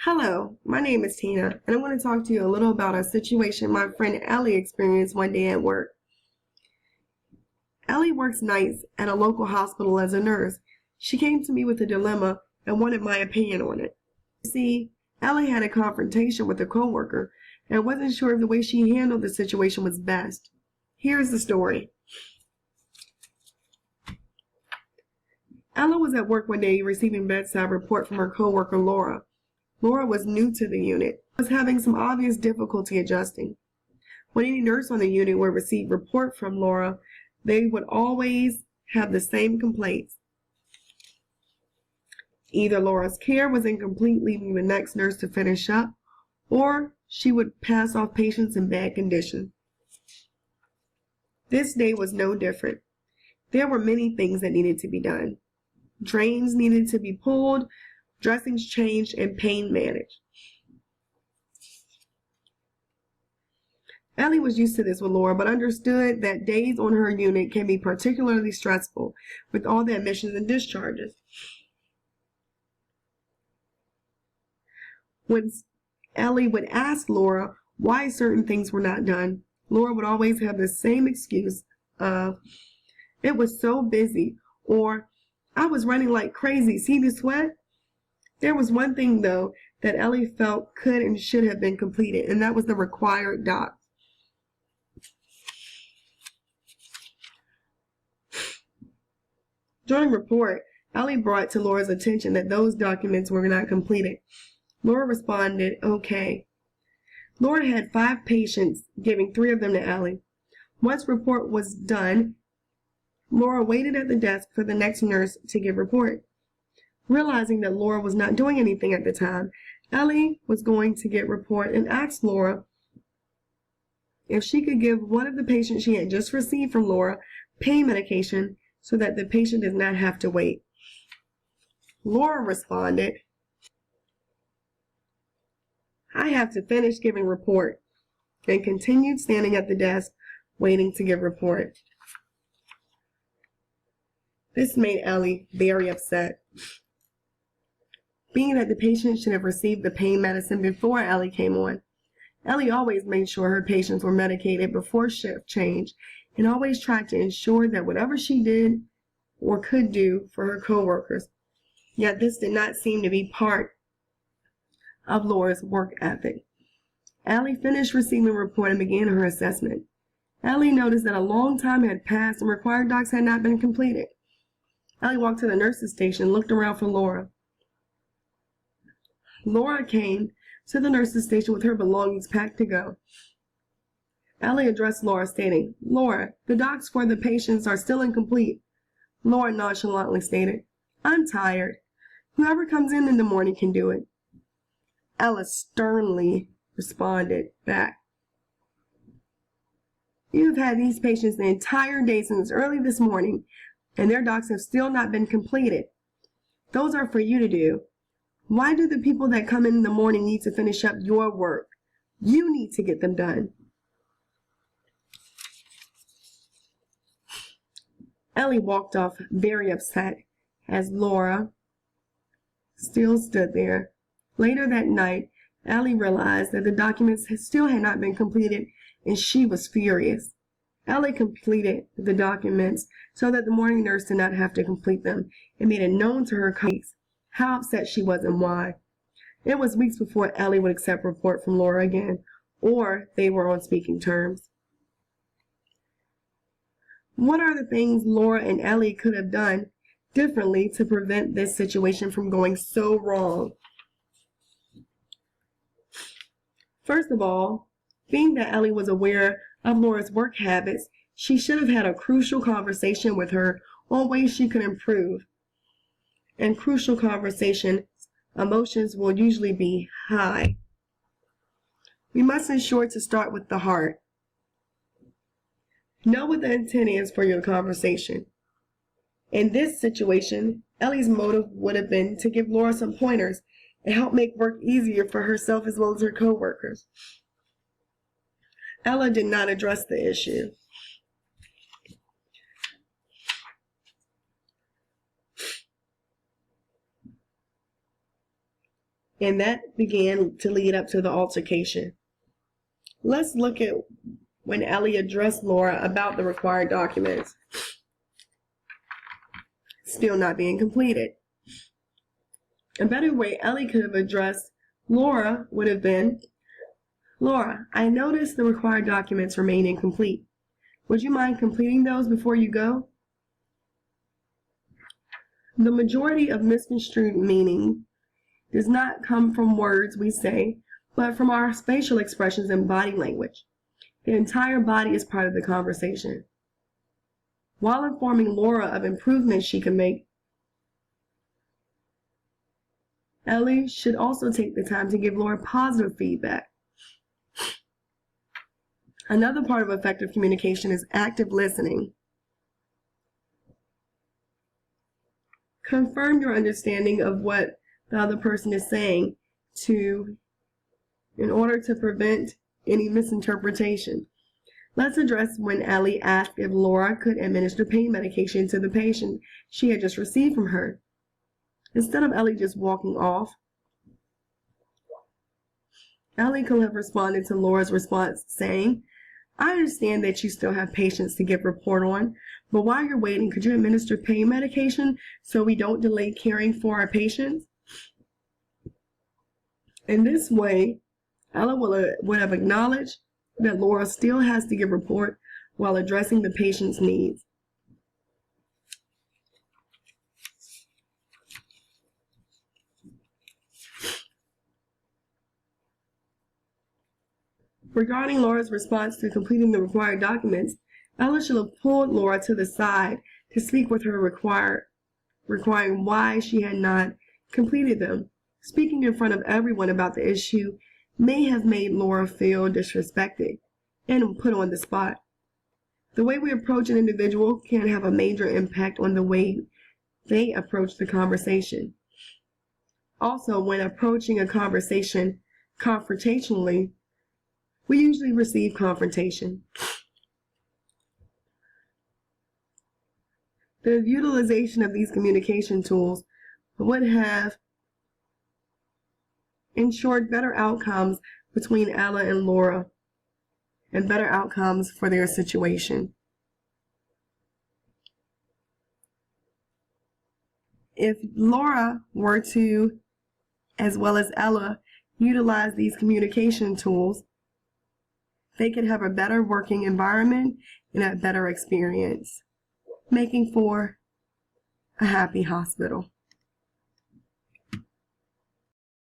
Hello, my name is Tina, and I want to talk to you a little about a situation my friend Ellie experienced one day at work. Ellie works nights at a local hospital as a nurse. She came to me with a dilemma and wanted my opinion on it. You see, Ellie had a confrontation with a coworker and wasn't sure if the way she handled the situation was best. Here's the story. Ella was at work one day receiving bedside report from her coworker Laura. Laura was new to the unit, was having some obvious difficulty adjusting. When any nurse on the unit would receive report from Laura, they would always have the same complaints. Either Laura's care was incomplete, leaving the next nurse to finish up, or she would pass off patients in bad condition. This day was no different. There were many things that needed to be done. Drains needed to be pulled, dressings changed, and pain managed. Ellie was used to this with Laura, but understood that days on her unit can be particularly stressful with all the admissions and discharges. When Ellie would ask Laura why certain things were not done, Laura would always have the same excuse of, "It was so busy," or "I was running like crazy, see the sweat?" There was one thing, though, that Ellie felt could and should have been completed, and that was the required docs. During report, Ellie brought to Laura's attention that those documents were not completed. Laura responded, "Okay." Laura had 5 patients, giving 3 of them to Ellie. Once report was done, Laura waited at the desk for the next nurse to give report. Realizing that Laura was not doing anything at the time, Ellie was going to get report and asked Laura if she could give one of the patients she had just received from Laura pain medication so that the patient does not have to wait. Laura responded, "I have to finish giving report," and continued standing at the desk waiting to give report. This made Ellie very upset. Being that the patient should have received the pain medicine before Ellie came on, Ellie always made sure her patients were medicated before shift change and always tried to ensure that whatever she did or could do for her coworkers. Yet this did not seem to be part of Laura's work ethic. Ellie finished receiving a report and began her assessment. Ellie noticed that a long time had passed and required docs had not been completed. Ellie walked to the nurse's station and looked around for Laura. Laura came to the nurse's station with her belongings packed to go. Ellie addressed Laura, stating, "Laura, the docs for the patients are still incomplete." Laura nonchalantly stated, "I'm tired. Whoever comes in the morning can do it." Ella sternly responded back, "You've had these patients the entire day since early this morning, and their docs have still not been completed. Those are for you to do. Why do the people that come in the morning need to finish up your work? You need to get them done." Ellie walked off very upset as Laura still stood there. Later that night, Ellie realized that the documents still had not been completed, and she was furious. Ellie completed the documents so that the morning nurse did not have to complete them and made it known to her colleagues how upset she was and why. It was weeks before Ellie would accept report from Laura again, or they were on speaking terms. What are the things Laura and Ellie could have done differently to prevent this situation from going so wrong? First of all, being that Ellie was aware of Laura's work habits, she should have had a crucial conversation with her on ways she could improve. In crucial conversation, emotions will usually be high. We must ensure to start with the heart. Know what the intent is for your conversation. In this situation, Ellie's motive would have been to give Laura some pointers and help make work easier for herself as well as her coworkers. Ella did not address the issue. and that began to lead up to the altercation. Let's look at when Ellie addressed Laura about the required documents still not being completed. A better way Ellie could have addressed Laura would have been, "Laura, I noticed the required documents remain incomplete. Would you mind completing those before you go?" The majority of misconstrued meaning does not come from words we say, but from our facial expressions and body language. The entire body is part of the conversation. While informing Laura of improvements she can make, Ellie should also take the time to give Laura positive feedback. Another part of effective communication is active listening. Confirm your understanding of what the other person is saying in order to prevent any misinterpretation. Let's address when Ellie asked if Laura could administer pain medication to the patient she had just received from her. Instead of Ellie just walking off, Ellie could have responded to Laura's response saying, "I understand that you still have patients to give report on, but while you're waiting, could you administer pain medication so we don't delay caring for our patients?" In this way, Ella would have acknowledged that Laura still has to give report while addressing the patient's needs. Regarding Laura's response to completing the required documents, Ella should have pulled Laura to the side to speak with her requiring why she had not completed them. Speaking in front of everyone about the issue may have made Laura feel disrespected and put on the spot. The way we approach an individual can have a major impact on the way they approach the conversation. Also, when approaching a conversation confrontationally, we usually receive confrontation. The utilization of these communication tools would have ensured better outcomes between Ella and Laura and better outcomes for their situation. If Laura were to, as well as Ella, utilize these communication tools, they could have a better working environment and a better experience, making for a happy hospital.